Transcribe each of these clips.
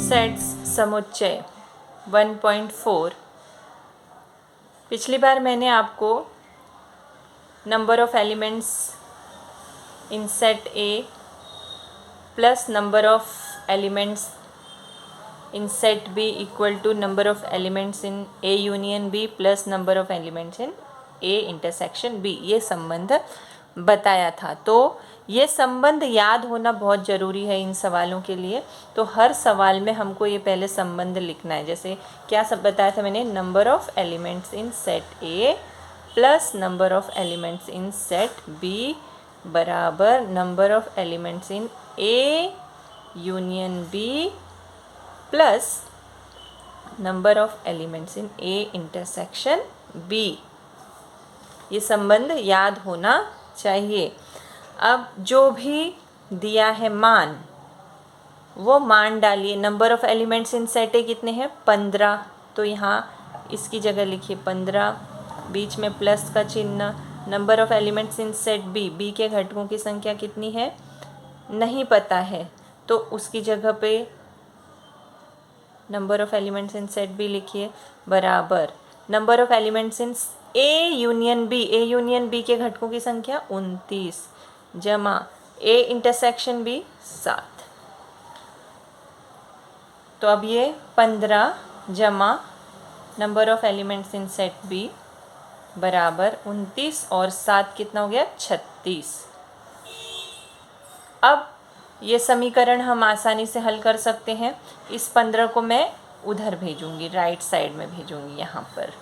Sets समुच्चय 1.4। पिछली बार मैंने आपको number of elements in set A plus number of elements in set B equal to number of elements in A union B plus number of elements in A intersection B, ये संबंध बताया था। तो ये संबंध याद होना बहुत ज़रूरी है इन सवालों के लिए। तो हर सवाल में हमको ये पहले संबंध लिखना है। जैसे क्या सब बताया था मैंने, number of elements in set A plus number of elements in set B बराबर number of elements in A union B plus number of elements in A intersection B. ये संबंध याद होना चाहिए। अब जो भी दिया है मान, वो मान डालिए। Number of elements in set ए कितने हैं, 15। तो यहाँ इसकी जगह लिखिए 15, बीच में प्लस का चिन्ह। Number of elements in set B, B के घटकों की संख्या कितनी है नहीं पता है, तो उसकी जगह पे number of elements in set B लिखिए बराबर number of elements in A union B, A union B के घटकों की संख्या 29 जमा ए इंटरसेक्शन बी 7। तो अब ये 15 जमा number of elements in set B बराबर 29 और 7 कितना हो गया, 36। अब ये समीकरण हम आसानी से हल कर सकते हैं। इस 15 को मैं उधर भेजूंगी, राइट साइड में भेजूंगी यहाँ पर।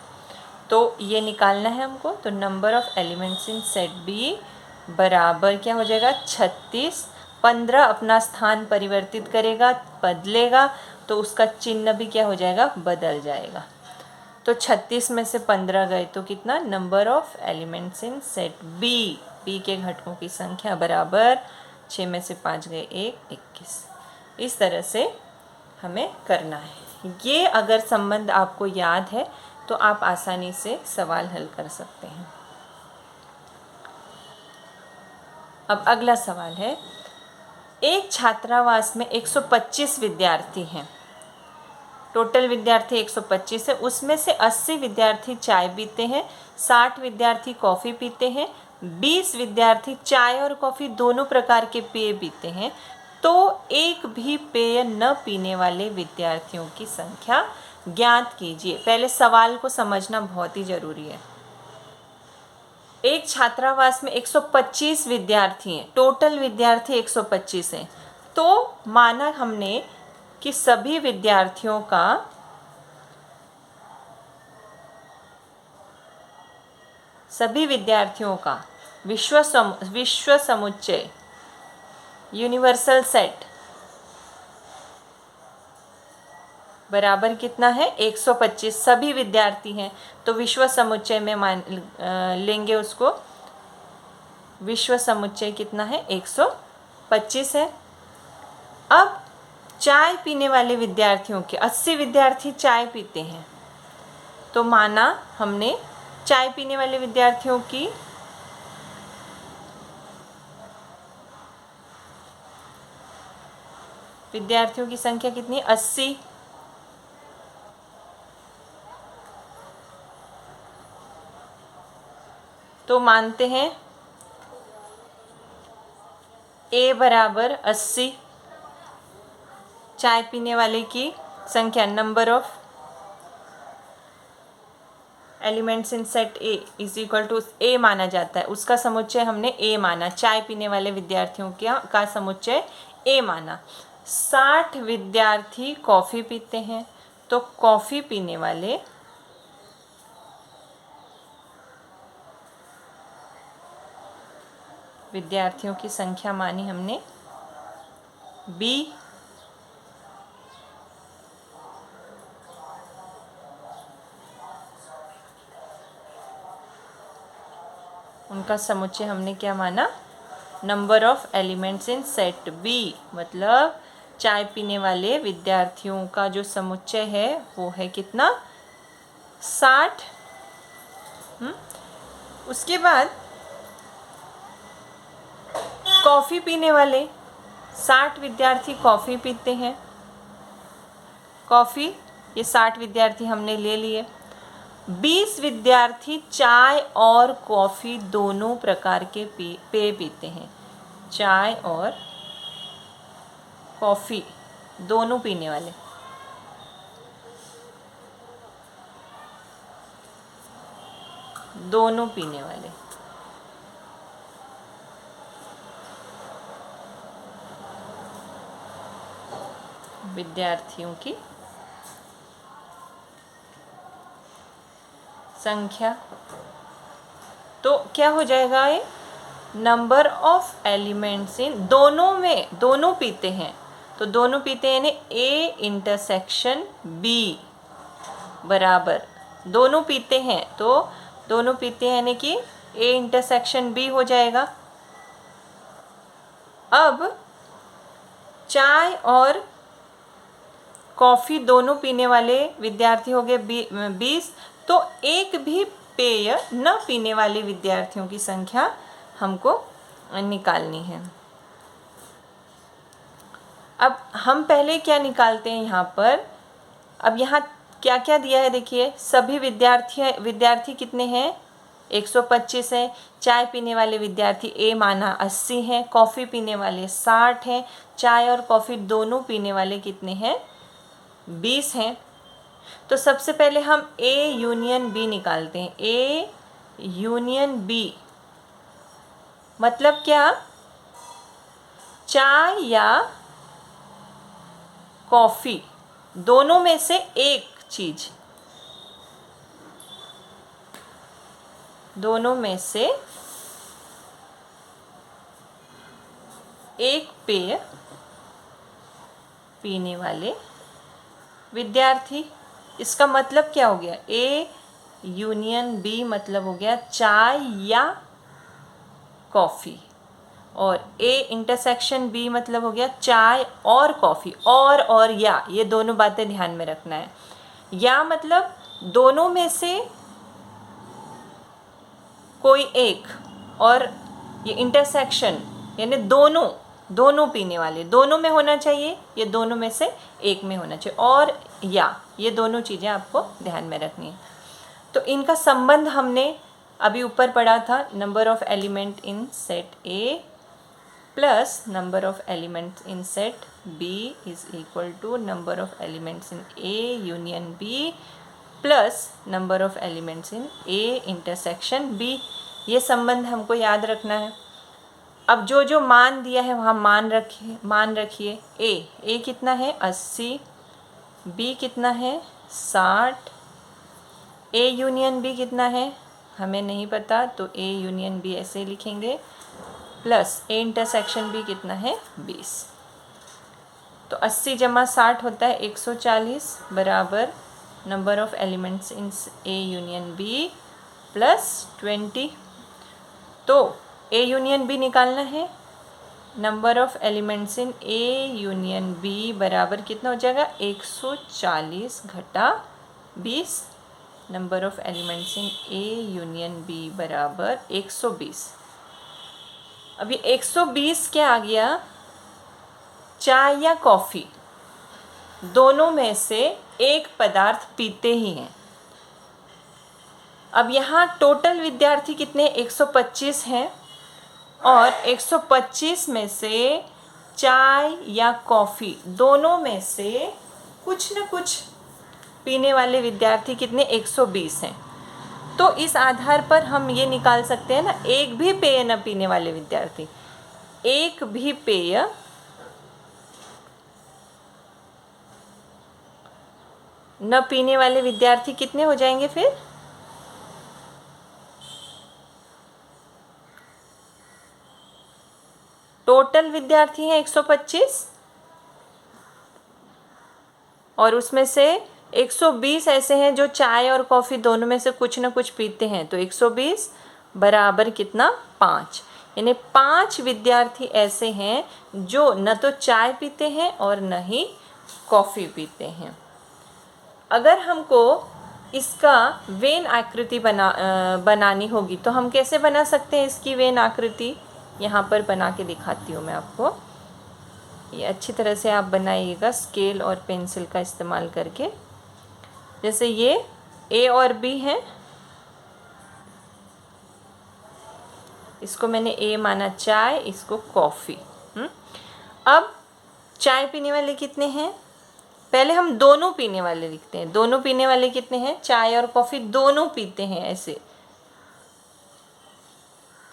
तो ये निकालना है हमको। तो number of elements in set B बराबर क्या हो जाएगा, 36। 15 अपना स्थान परिवर्तित करेगा, बदलेगा, तो उसका चिन्ह भी क्या हो जाएगा, बदल जाएगा। तो 36 में से 15 गए तो कितना, number of elements in set B, B के घटकों की संख्या बराबर 6 में से 5 गए 1, 21। इस तरह से हमें करना है। ये अगर संबंध आपको याद है तो आप आसानी से सवाल हल कर सकते हैं। अब अगला सवाल है, एक छात्रावास में 125 विद्यार्थी हैं। टोटल विद्यार्थी 125 है, उसमें से 80 विद्यार्थी चाय पीते हैं, 60 विद्यार्थी कॉफ़ी पीते हैं, 20 विद्यार्थी चाय और कॉफ़ी दोनों प्रकार के पेय पीते हैं। तो एक भी पेय न पीने वाले विद्यार्थियों की संख्या ज्ञात कीजिए। पहले सवाल को समझना बहुत ही ज़रूरी है। एक छात्रावास में 125 विद्यार्थी हैं, टोटल विद्यार्थी 125 हैं। तो माना हमने कि सभी विद्यार्थियों का विश्व समुच्चय यूनिवर्सल सेट बराबर कितना है, 125। सभी विद्यार्थी हैं तो विश्व समुच्चय में मान लेंगे उसको। विश्व समुच्चय कितना है, 125 है। अब चाय पीने वाले विद्यार्थियों के 80 विद्यार्थी चाय पीते हैं। तो माना हमने चाय पीने वाले विद्यार्थियों की संख्या कितनी, 80। तो मानते हैं A बराबर 80, चाय पीने वाले की संख्या number of elements in set A is equal to A माना जाता है, उसका समुच्चय हमने ए माना। चाय पीने वाले विद्यार्थियों का समुच्चय ए माना। 60 विद्यार्थी कॉफ़ी पीते हैं, तो कॉफ़ी पीने वाले विद्यार्थियों की संख्या मानी हमने बी। उनका समुच्चय हमने क्या माना, number of elements in set B, मतलब चाय पीने वाले विद्यार्थियों का जो समुच्चय है वो है कितना, 60। उसके बाद कॉफ़ी पीने वाले 60 विद्यार्थी कॉफ़ी पीते हैं, कॉफ़ी, ये 60 विद्यार्थी हमने ले लिए। 20 विद्यार्थी चाय और कॉफ़ी दोनों प्रकार के पेय पीते हैं। चाय और कॉफ़ी दोनों पीने वाले। दोनों पीने वाले। विद्यार्थियों की संख्या, तो क्या हो जाएगा ये, नंबर ऑफ एलिमेंट्स इन, दोनों में, दोनों पीते हैं तो दोनों पीते हैं यानी ए इंटरसेक्शन बी बराबर, दोनों पीते हैं तो दोनों पीते हैं यानी कि ए इंटरसेक्शन बी हो जाएगा। अब चाय और कॉफ़ी दोनों पीने वाले विद्यार्थी हो गए 20, तो एक भी पेय न पीने वाले विद्यार्थियों की संख्या हमको निकालनी है। अब हम पहले क्या निकालते हैं यहाँ पर, अब यहाँ क्या क्या दिया है देखिए, सभी विद्यार्थी कितने हैं, 125 है। चाय पीने वाले विद्यार्थी ए माना 80 हैं, कॉफ़ी पीने वाले 60 हैं, चाय और कॉफ़ी दोनों पीने वाले कितने हैं, 20 हैं। तो सबसे पहले हम ए यूनियन बी निकालते हैं। ए यूनियन बी मतलब क्या, चाय या कॉफ़ी दोनों में से एक चीज़, दोनों में से एक पेय पीने वाले विद्यार्थी। इसका मतलब क्या हो गया, ए यूनियन बी मतलब हो गया चाय या कॉफ़ी, और ए इंटरसेक्शन बी मतलब हो गया चाय और कॉफ़ी। और या, ये दोनों बातें ध्यान में रखना है। या मतलब दोनों में से कोई एक, और ये इंटरसेक्शन यानी दोनों पीने वाले, दोनों में होना चाहिए, ये दोनों में से एक में होना चाहिए। और या, ये दोनों चीज़ें आपको ध्यान में रखनी है। तो इनका संबंध हमने अभी ऊपर पढ़ा था, number of element in set A plus number of elements in set B is equal to number of elements in A union B plus number of elements in A intersection B. ये संबंध हमको याद रखना है। अब जो जो मान दिया है वहाँ मान रखिए। ए कितना है 80, बी कितना है 60, ए यूनियन बी कितना है हमें नहीं पता, तो ए यूनियन बी ऐसे लिखेंगे, प्लस ए इंटरसेक्शन बी कितना है 20। तो 80 जमा 60 होता है 140 बराबर number of elements in A union B plus 20। तो ए यूनियन बी निकालना है, number of elements in A union B बराबर कितना हो जाएगा 140 घटा 20, number of elements in A union B बराबर 120। अब ये 120 क्या आ गया, चाय या कॉफ़ी दोनों में से एक पदार्थ पीते ही हैं। अब यहाँ टोटल विद्यार्थी कितने 125 हैं, और 125 में से चाय या कॉफ़ी दोनों में से कुछ न कुछ पीने वाले विद्यार्थी कितने 120 हैं। तो इस आधार पर हम ये निकाल सकते हैं ना, एक भी पेय न पीने वाले विद्यार्थी, एक भी पेय न पीने वाले विद्यार्थी कितने हो जाएंगे फिर, टोटल विद्यार्थी हैं 125 और उसमें से 120 ऐसे हैं जो चाय और कॉफ़ी दोनों में से कुछ ना कुछ पीते हैं। तो 120 बराबर कितना 5, यानी 5 विद्यार्थी ऐसे हैं जो न तो चाय पीते हैं और न ही कॉफ़ी पीते हैं। अगर हमको इसका वेन आकृति बनानी होगी तो हम कैसे बना सकते हैं इसकी वेन आकृति, यहाँ पर बना के दिखाती हूँ मैं आपको। ये अच्छी तरह से आप बनाइएगा स्केल और पेंसिल का इस्तेमाल करके। जैसे ये ए और बी है, इसको मैंने ए माना चाय, इसको कॉफ़ी। अब चाय पीने वाले कितने हैं, पहले हम दोनों पीने वाले लिखते हैं। दोनों पीने वाले कितने हैं, चाय और कॉफ़ी दोनों पीते हैं। ऐसे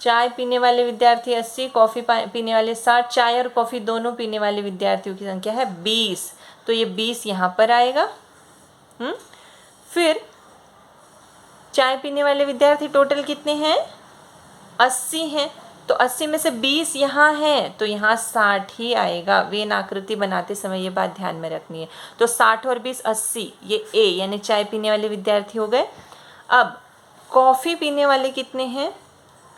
चाय पीने वाले विद्यार्थी 80, कॉफ़ी पीने वाले 60, चाय और कॉफ़ी दोनों पीने वाले विद्यार्थियों की संख्या है 20। तो ये 20 यहाँ पर आएगा। फिर चाय पीने वाले विद्यार्थी टोटल कितने हैं, 80 हैं। तो 80 में से 20 यहाँ हैं, तो यहाँ 60 ही आएगा। वेन आकृति बनाते समय ये बात ध्यान में रखनी है। तो 60 और 20 80, ये ए यानी चाय पीने वाले विद्यार्थी हो गए। अब कॉफ़ी पीने वाले कितने हैं,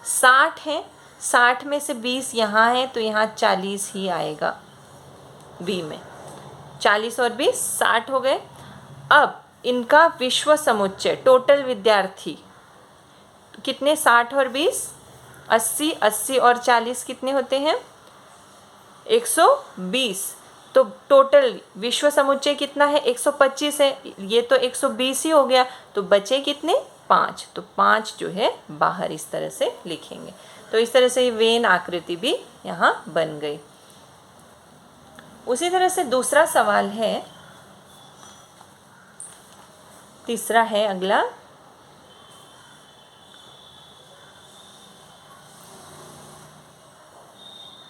60 हैं। 60 में से 20 यहाँ हैं, तो यहाँ 40 ही आएगा बी में। 40 और 20 60 हो गए। अब इनका विश्व समुच्चय टोटल विद्यार्थी कितने, 60 और 20 80, 80 और 40 कितने होते हैं, 120। तो टोटल विश्व समुच्चय कितना है, 125 है। ये तो 120 ही हो गया, तो बचे कितने, 5। तो 5 जो है बाहर इस तरह से लिखेंगे। तो इस तरह से ये वेन आकृति भी यहाँ बन गई। उसी तरह से दूसरा सवाल है, तीसरा है अगला।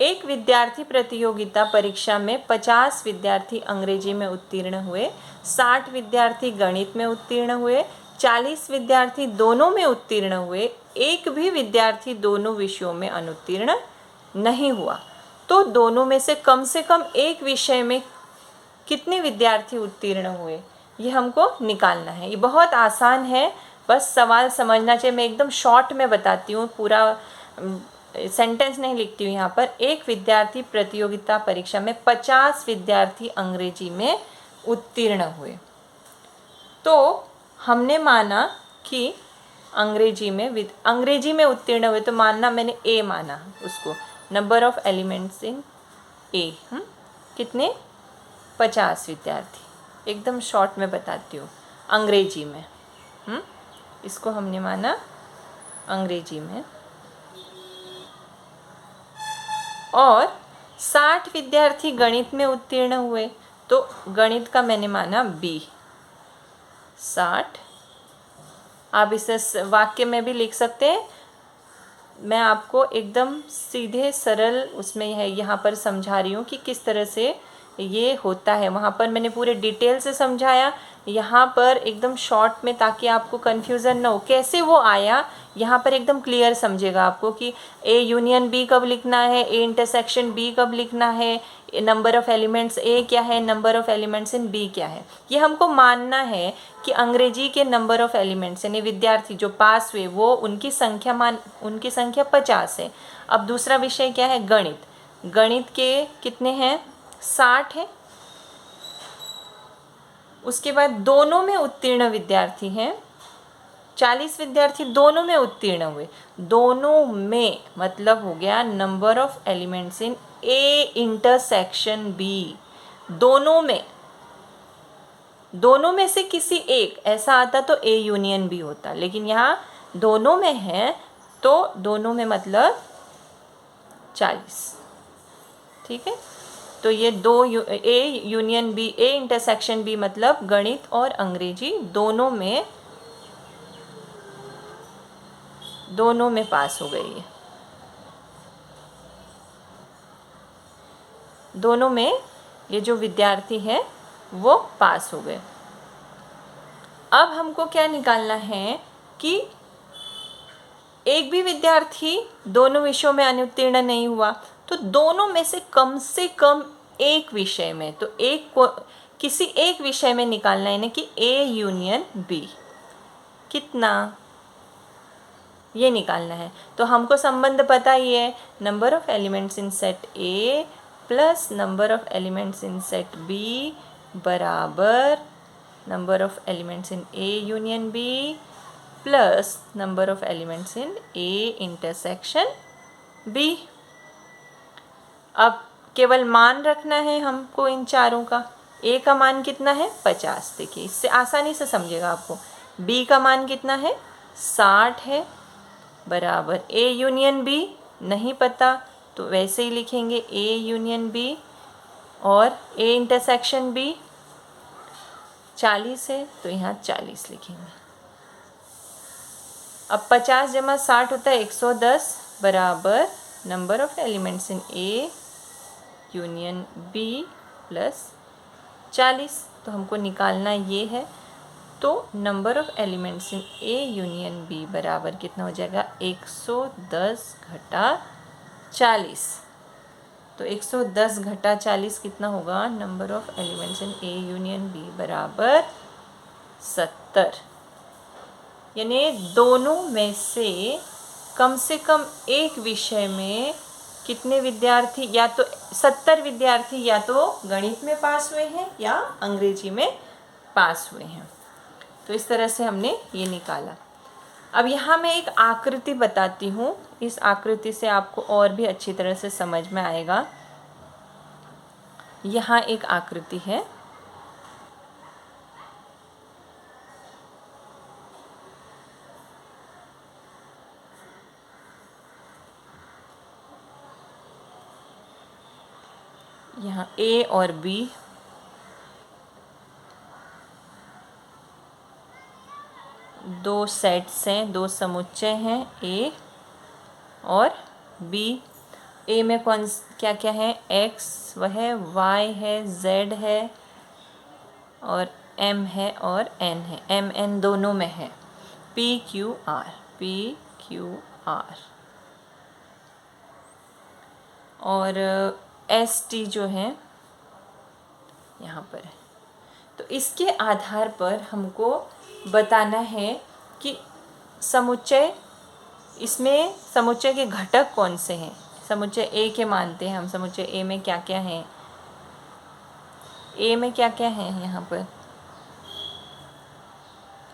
एक विद्यार्थी प्रतियोगिता परीक्षा में 50 विद्यार्थी अंग्रेजी में उत्तीर्ण हुए, 60 विद्यार्थी गणित में उत्तीर्ण हुए, 40 विद्यार्थी दोनों में उत्तीर्ण हुए, एक भी विद्यार्थी दोनों विषयों में अनुत्तीर्ण नहीं हुआ। तो दोनों में से कम एक विषय में कितने विद्यार्थी उत्तीर्ण हुए, ये हमको निकालना है। ये बहुत आसान है, बस सवाल समझना चाहिए। मैं एकदम शॉर्ट में बताती हूँ, पूरा सेंटेंस नहीं लिखती हूँ यहाँ पर। एक विद्यार्थी प्रतियोगिता परीक्षा में 50 विद्यार्थी अंग्रेजी में उत्तीर्ण हुए। तो हमने माना कि अंग्रेजी में उत्तीर्ण हुए, तो मानना मैंने ए माना उसको, नंबर ऑफ एलिमेंट्स इन ए कितने, 50 विद्यार्थी। एकदम शॉर्ट में बताती हूँ, अंग्रेजी में इसको हमने माना अंग्रेजी में। और 60 विद्यार्थी गणित में उत्तीर्ण हुए, तो गणित का मैंने माना बी 60। आप इसे वाक्य में भी लिख सकते हैं, मैं आपको एकदम सीधे सरल उसमें है यहाँ पर समझा रही हूँ कि किस तरह से ये होता है। वहाँ पर मैंने पूरे डिटेल से समझाया, यहाँ पर एकदम शॉर्ट में, ताकि आपको कन्फ्यूज़न ना हो कैसे वो आया। यहाँ पर एकदम क्लियर समझेगा आपको कि ए यूनियन बी कब लिखना है, ए इंटरसेक्शन बी कब लिखना है, नंबर ऑफ़ एलिमेंट्स ए क्या है, number of elements in B क्या है। ये हमको मानना है कि अंग्रेजी के नंबर ऑफ़ एलिमेंट्स यानी विद्यार्थी जो पास हुए वो उनकी संख्या 50 है। अब दूसरा विषय क्या है, गणित। गणित के कितने हैं, 60 है। उसके बाद दोनों में उत्तीर्ण विद्यार्थी हैं, 40 विद्यार्थी दोनों में उत्तीर्ण हुए। दोनों में मतलब हो गया number of elements in A intersection B. दोनों में से किसी एक, ऐसा आता तो ए यूनियन बी होता, लेकिन यहाँ दोनों में है तो दोनों में मतलब 40। ठीक है, तो ये A union B, A intersection B मतलब गणित और अंग्रेजी दोनों में पास हो गई है। दोनों में ये जो विद्यार्थी है वो पास हो गए। अब हमको क्या निकालना है कि एक भी विद्यार्थी दोनों विषयों में अनुत्तीर्ण नहीं हुआ, तो दोनों में से कम एक विषय में, तो किसी एक विषय में निकालना है, यानी कि ए यूनियन बी कितना, ये निकालना है। तो हमको संबंध पता ही है, number of elements in set A plus number of elements in set B बराबर number of elements in A union B plus number of elements in A intersection B. अब केवल मान रखना है हमको इन चारों का। ए का मान कितना है 50, देखिए इससे आसानी से समझेगा आपको। बी का मान कितना है 60 है, बराबर ए यूनियन बी नहीं पता तो वैसे ही लिखेंगे ए यूनियन बी, और ए इंटरसेक्शन बी 40 है तो यहाँ 40 लिखेंगे। अब 50 जमा 60 होता है 110, बराबर number of elements in A union B plus 40, तो हमको निकालना ये है। तो number of elements in A union B बराबर कितना हो जाएगा 110 घटा 40। तो 110 घटा 40 कितना होगा, number of elements in A union B बराबर 70। यानी दोनों में से कम एक विषय में कितने विद्यार्थी, या तो 70 विद्यार्थी या तो गणित में पास हुए हैं या अंग्रेजी में पास हुए हैं। तो इस तरह से हमने ये निकाला। अब यहाँ मैं एक आकृति बताती हूँ, इस आकृति से आपको और भी अच्छी तरह से समझ में आएगा। यहाँ एक आकृति है, यहाँ ए और बी, दो सेट्स हैं, दो समुच्चय हैं ए और बी। ए में कौन क्या क्या है, एक्स वह है, वाई है, जेड है और एम है और एन है, एम एन दोनों में है, पी क्यू आर और एस टी जो है यहाँ पर है। तो इसके आधार पर हमको बताना है कि समुच्चय, इसमें समुच्चय के घटक कौन से हैं। समुच्चय ए के मानते हैं हम, समुच्चय ए में क्या क्या है, ए में क्या क्या है यहाँ पर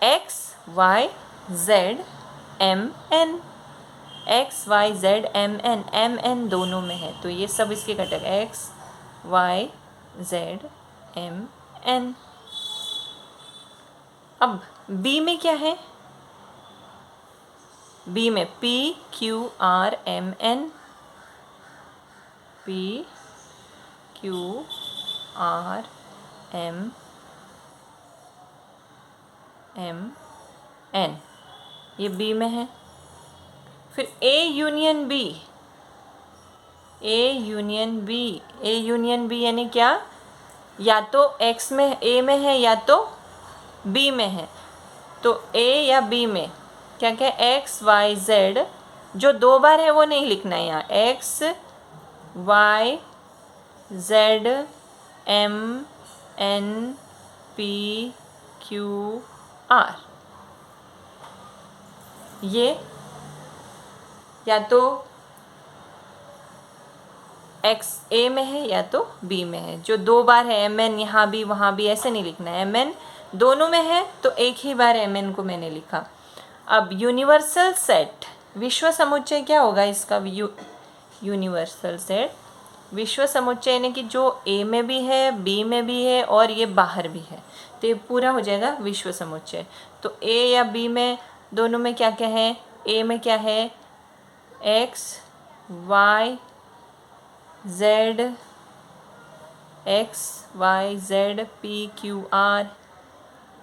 X Y Z M N, X Y Z M N दोनों में है, तो ये सब इसके घटक X Y Z M N. अब बी में क्या है, बी में P Q R M N, P Q R M M N, ये बी में है। फिर A union B, A union B, A union B यानी क्या, या तो एक्स में ए में है या तो बी में है। तो ए या बी में क्या क्या, एक्स वाई जेड, जो दो बार है वो नहीं लिखना है यहाँ, X Y Z M N P Q R, ये या तो एक्स ए में है या तो बी में है, जो दो बार है एम एन, यहाँ भी वहाँ भी ऐसे नहीं लिखना है, एम एन दोनों में है तो एक ही बार एम एन को मैंने लिखा। अब यूनिवर्सल सेट, विश्व समुच्चय क्या होगा इसका, यूनिवर्सल सेट विश्व समुच्चय यानी कि जो ए में भी है, बी में भी है और ये बाहर भी है, तो ये पूरा हो जाएगा विश्व समुच्चय। तो ए या बी में दोनों में क्या क्या है, ए में क्या है X Y Z, X Y Z P Q R,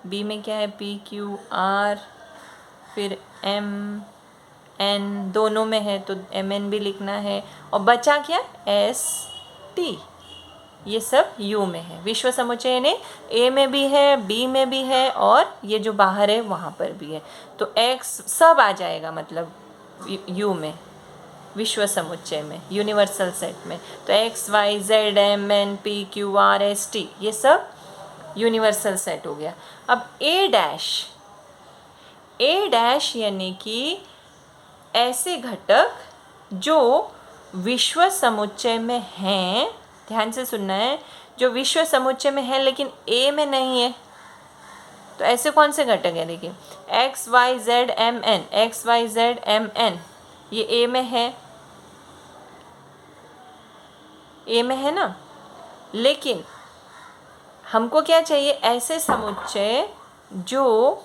B में क्या है पी क्यू आर, फिर एम एन दोनों में है तो एम एन भी लिखना है, और बचा क्या एस टी, ये सब यू में है। विश्व समुच्चय यानी ए में भी है, बी में भी है और ये जो बाहर है वहाँ पर भी है, तो एक्स सब आ जाएगा मतलब यू में, विश्व समुच्चय में, यूनिवर्सल सेट में। तो X Y Z M N P Q R S T ये सब यूनिवर्सल सेट हो गया। अब ए डैश यानी कि ऐसे घटक जो विश्व समुच्चय में हैं, ध्यान से सुनना है, जो विश्व समुच्चय में है लेकिन ए में नहीं है, तो ऐसे कौन से घटक हैं, देखिए X Y Z M N, X Y Z M N A ए में है, ए में है ना, लेकिन हमको क्या चाहिए, ऐसे समुच्चय जो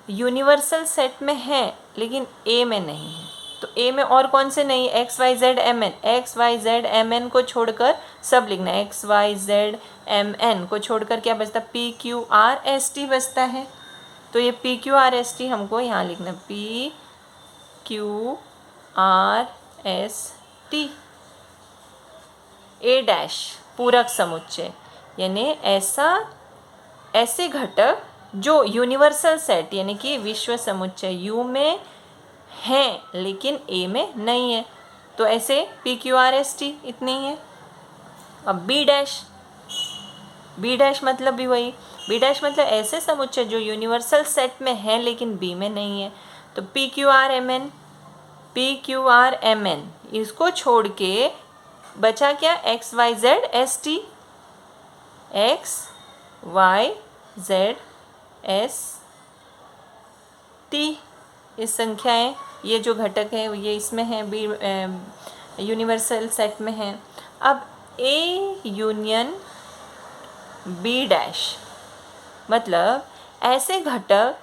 यूनिवर्सल सेट में है लेकिन ए में नहीं है। तो ए में और कौन से नहीं, X Y Z M N, X Y Z M N को छोड़कर सब लिखना है, X Y Z M N को छोड़कर क्या बचता, P Q R S T बचता है। तो ये P Q R S T हमको यहाँ लिखना, P Q R S T. A dash पूरक समुच्चय, यानी ऐसे घटक जो यूनिवर्सल सेट यानी कि विश्व समुच्चय यू में हैं लेकिन ए में नहीं है। तो ऐसे P Q R S T इतने ही है। अब बी डैश मतलब भी वही, बी डैश मतलब ऐसे समुच्चय जो यूनिवर्सल सेट में है लेकिन बी में नहीं है। तो P Q R M N इसको छोड़ के बचा क्या, X Y Z S T, X Y Z S T. इस संख्याएं, ये जो घटक है ये इसमें है, बी यूनिवर्सल सेट में है। अब ए यूनियन बी डैश मतलब ऐसे घटक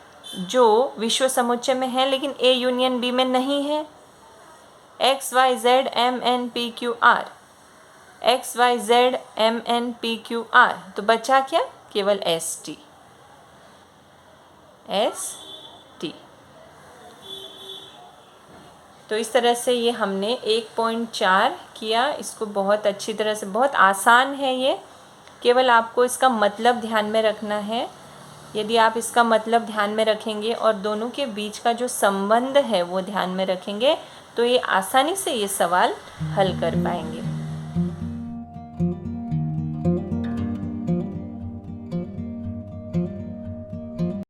जो विश्व समुच्चय में है लेकिन ए यूनियन बी में नहीं है। X Y Z M N P Q R, X Y Z M N P Q R, तो बचा क्या, केवल एस टी। तो इस तरह से ये हमने 1.4 किया। इसको बहुत अच्छी तरह से, बहुत आसान है ये, केवल आपको इसका मतलब ध्यान में रखना है। यदि आप इसका मतलब ध्यान में रखेंगे और दोनों के बीच का जो संबंध है वो ध्यान में रखेंगे तो ये आसानी से ये सवाल हल कर पाएंगे।